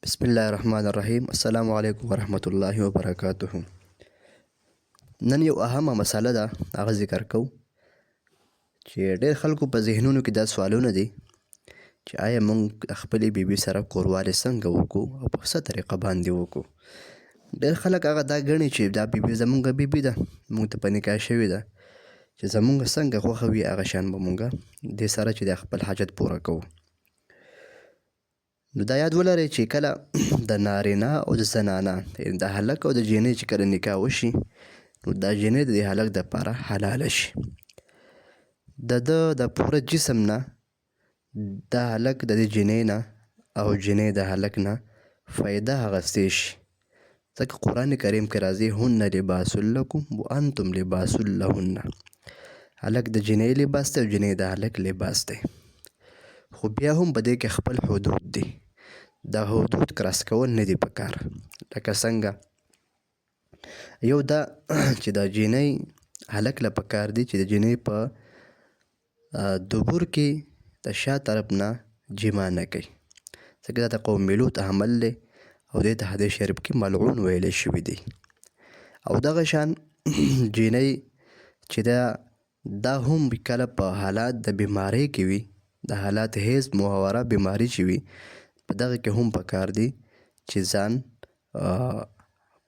بسم الله الرحمن الرحیم. السلام علیکم ورحمت الله وبرکاته. نن یو اهمه مسله ده، هغه ذکر کوو چې ډېر خلکو په ذهنونو کې دا سوالونه دي چې آیا موږ خپلې بیبي سره کوروالی څنګه وکړو او په څه طریقه باندې وکړو. ډېر خلک هغه دا ګڼي چې دا بیبي زموږ بیبي ده، موږ ته په نکاح شوې ده، چې زموږ څنګه خوښه وي هغه شان به موږ دې سره چې د خپل حاجت پوره کوو. نو دا یاد ولرئ چې کله د نارینه او د زنانه یعنې د هلک او د جینۍ چې کله نکاح وشي، نو دا جینۍ د دې هلک دپاره حلاله شي. د ده د پوره جسم نه دا هلک د دې جینۍ نه او جینۍ د هلک نه فایده اخیستی شي، ځکه قرآن کریم کې راځي هن لباس لکم وانتم لباس لهن. هلک د جینۍ لباس دی او جینۍ د هلک لباس دی، خو بیا هم په دې کې خپل حدود دي. دا حدود کراس کول نه دي پکار. لکه څنګه یو دا چې د جینۍ هلک له پکار دي چې د جینۍ په دبر کې د شا طرف نه جما نه کوي، ځکه دا د قوم لوط عمل دی او دې ته حدیث شریف کې ملعون ویلی شوي دی. او دغه شان جینۍ چې دا هم کله په حالات د بیمارۍ کې وي، د حالات حیض محوره بیماری چې وي، په دغه کې هم پکار دي چې ځان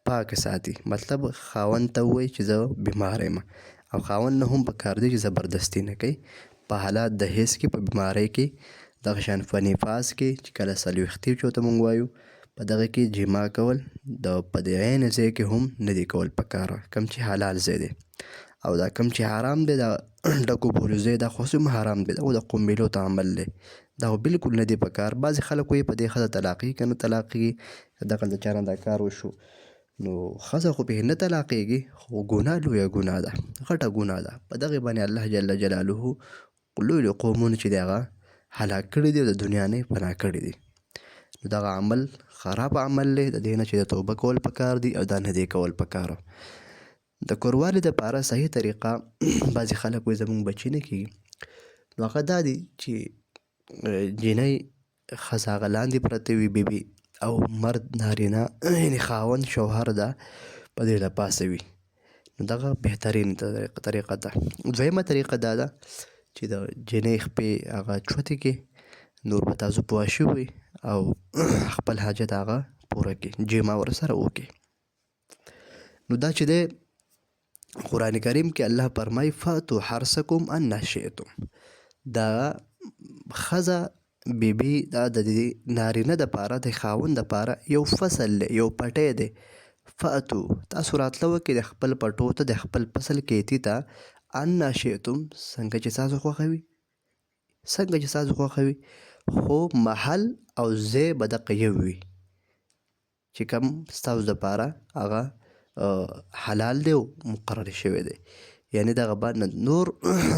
پاک ساتي. مطلب خاوند ته ووایي چې زه بیمار یم، او خاوند نه هم پکار دي چې زبردستي نه کوي په حالات د حیض کې، په بیمارۍ کې، دغه شان په نفاس کې چې کله څلوېښتي چې ورته موږ وایو، په دغه کې جما کول په دې عین ځای کې هم نه دي کول پکار، کوم چې حلال ځای دی. او دا کوم چې حرام دی، دا ډکو بولو ځای، دا خو هم حرام دی، دا د قوم لوط عمل دی، دا خو بالکل نه دی پکار. بعضې خلک وایي په دې ښځه طلاقېږي که نه طلاقېږي، دغه د چا نه دا کار وشو، نو ښځه خو پرې نه طلاقېږي، خو ګناه لویه ګناه ده، غټه ګناه ده. په دغې باندې الله جل جلاله لوی لوی قومونه چې دی هغه هلاک کړي دي او د دنیا نه یې پناه کړي دي. نو دغه عمل خراب عمل دی، د دې نه چې د توبه کول پکار دي او دا نه دی کول پکار. د کوروالي دپاره صحیح طریقه بعضې خلک وایي زموږ بچي نه کېږي، نو هغه دا دی چې جینۍ ښځه هغه لاندې پرته وي بیبي، او مرد نارینه یعنې خاوند شوهر ده په دې له پاسه وي. نو دغه بهترین طریقه ده. دویمه طریقه دا ده چې د جینۍ خپې هغه چوتې کې نور به تاسو پوه شوي او خپل حاجت هغه پوره کړي، جما ورسره وکړي. نو دا چې دی قرآن کریم کې الله فرمایي فاتو حرسکم انا شئتم. دا ښځه بیبي دا د دې نارینه دپاره د خاوند دپاره یو فصل دی، یو پټی دی. فاتو تاسو راتله وکړئ د خپل پټو ته، د خپل فصل کیتي ته، انا شئتم څنګه چې تاسو خوښوي، څنګه چې تاسو خوښوي، خو محل او ځای به دقه یو وي چې کوم ستاسو دپاره هغه حلال دی او مقرر شوی دی. یعنې دغه باندې نور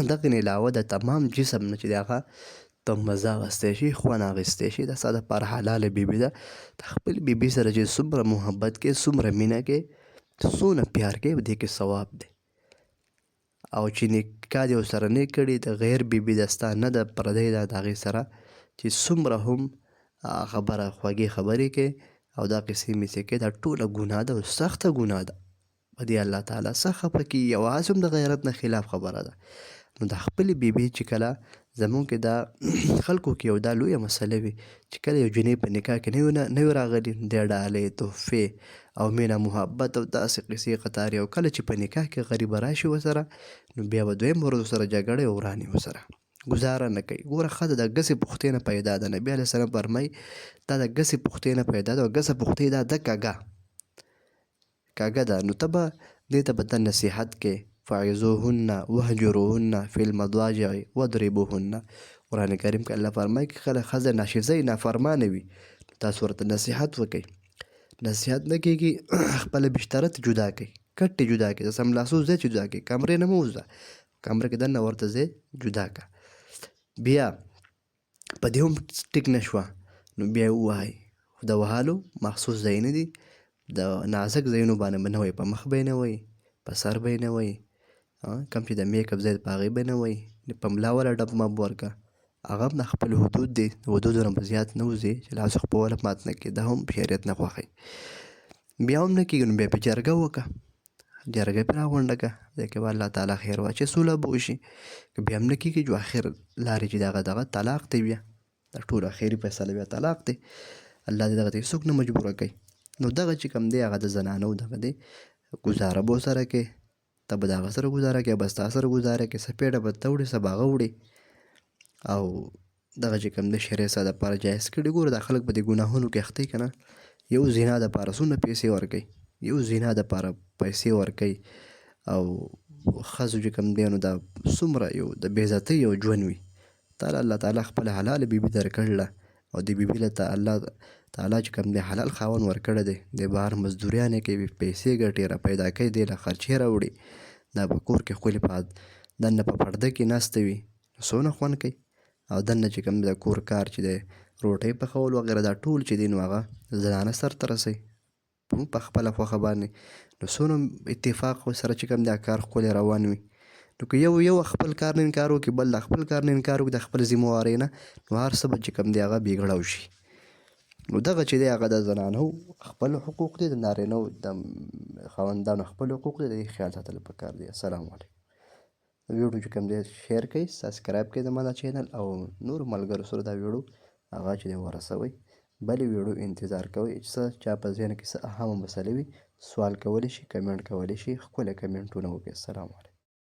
دغه نه علاوه د تمام جسم نه چې د هغه ته مزه اخیستی شي، خوند اخیستی شي، دا ستا دپاره حلاله بیبي ده. د خپل بیبي سره چې څومره محبت کې، څومره مینه کې، څونه پیار کې، دې کې ثواب دی. او چې نکاح دې ورسره نه کړي، د غیر بیبي ده، ستا نه ده، پردی ده، د هغې سره چې څومره هم خبره خوږې خبرې کې او دا قصې میسې کې، دا ټوله ګناه ده او سخته ګناه ده. په دې الله تعالی څه خفه کېږي، یوازې هم د غیرت نه خلاف خبره ده. نو د خپلې بیبي چې کله زموږ کې دا خلکو کې یو دا لویه مسله وي چې کله یو جینۍ په نکاح کې نه وي راغلي، د ډالۍ، تحفې او مینه محبت او داسې قصې قطارې، او کله چې په نکاح کې غریبه راشي ورسره، نو بیا به دویم ورځ ورسره جګړې او ورانې ورسره ګزاره نه کوي. ګوره ښځه د ګسې پختې نه پیدا ده. نبي علیه السلام فرمایي دا د ګسې پختې نه پیدا ده، او ګسه پختې دا ده کږه ده. نو ته به دې ته به ته نصیحت کې فعظوهن وهجروهن فی المضاجع واضربوهن. قرآن کریم کې الله فرمایي که کله ښځه ناشیزه نافرمانه وي، تاسو ورته نصیحت وکئ. نصیحت نه کېږي خپله بستره ته جدا کړئ، کټ یې جدا کړئ، د څملاستو ځای جدا کړئ، کمرې نه مه وځه، کمره کې دننه ورته ځای جدا کړه. بیا په دې هم ټیک نه شوه، نو بیا یې ووهئ. خو د وهلو مخصوص ځایونه دي، د نازک ځایونو باندې به نه وایي، په مخ به یې نه وایي، په سر به یې نه وایي، کوم چې د میک اپ ځای په هغې به نه وایي، په ملا والا ډب مب ورکړه، هغه هم د خپل حدود دی، د حدودو نه به زیات نه وځي چې لاس خپله مات نه کړي. دا هم شریعت نه خوښوي. بیا هم نه کېږي نو بیا پرې جرګه وکړه، جرګه پرې راغونډه کړه، دې کې به الله تعالی خیر واچوي، سوله به وشي. که بیا هم نه کېږي جو اخر لارې چې دغه طلاق دی، بیا د ټولو اخري فیصله بیا طلاق دی. الله دې دغه ته هېڅوک نه مجبوره کوي. نو دغه چې کوم دی هغه د زنانو دغه دی، ګزاره به ورسره کوې، ته به د هغه سره ګزاره کوې، به ستا سره ګزاره کوې، څه پیډه به ته وړې، څه به هغه وړي. او دغه چې کوم دی شریعت ستا دپاره جایز کړي. ګوره دا خلک په دې ګناهونو کې اخته که نه، یو زنا دپاره څومره پیسې ورکوي، یو زنا دپاره پیسې ورکوي. او ښځو چې کوم دی نو دا څومره یو د بې عزتۍ یو ژوند وي. تا الله تعالی خپله حلاله بیبي درکړله، او د بیبي له الله تعالی چې کوم دی حلال خاوند ورکړی دی، دی بهر مزدوریانې کوي، پیسې ګټي، را پیدا کوي، دی له خرچې راوړي، دا په کور کې ښکلې په دننه په پرده کې ناسته وي، څونه خوند کوي. او دننه چې کوم د کور کار چې دی روټۍ پخول وغیره دا ټول چې دی نو هغه زنانه سرته رسوي په خپله خوښه باندې. نو څونه اتفاق سره چې کوم دا کار ښکلی روان وي. نو که یو خپل کار نه انکار وکړي، بل د خپل کار نه انکار وکړي، د خپل ذمهوارۍ نه، نو هر څه به چې کوم دی هغه بېګړه وشي. نو دغه چې دی هغه د زنانو خپل حقوق دي، د نارینهو د خاوندانو خپل حقوق دي، د دې خیال ساتل پکار دی. السلام علیکم. ویډیو چې کوم دی شیر کړئ، سبسکرایب کړئ زما دا چینل، او نور ملګرو سره دا ویډیو هغه چې دی ورسوئ. بلې ویډیو انتظار کوئ، څه چا په ذهن کې څه اهمه مسلې وي، سوال کولی شي، کمنټ کولی شي، ښکلی کمنټونه وکړئ. السلام علیکم.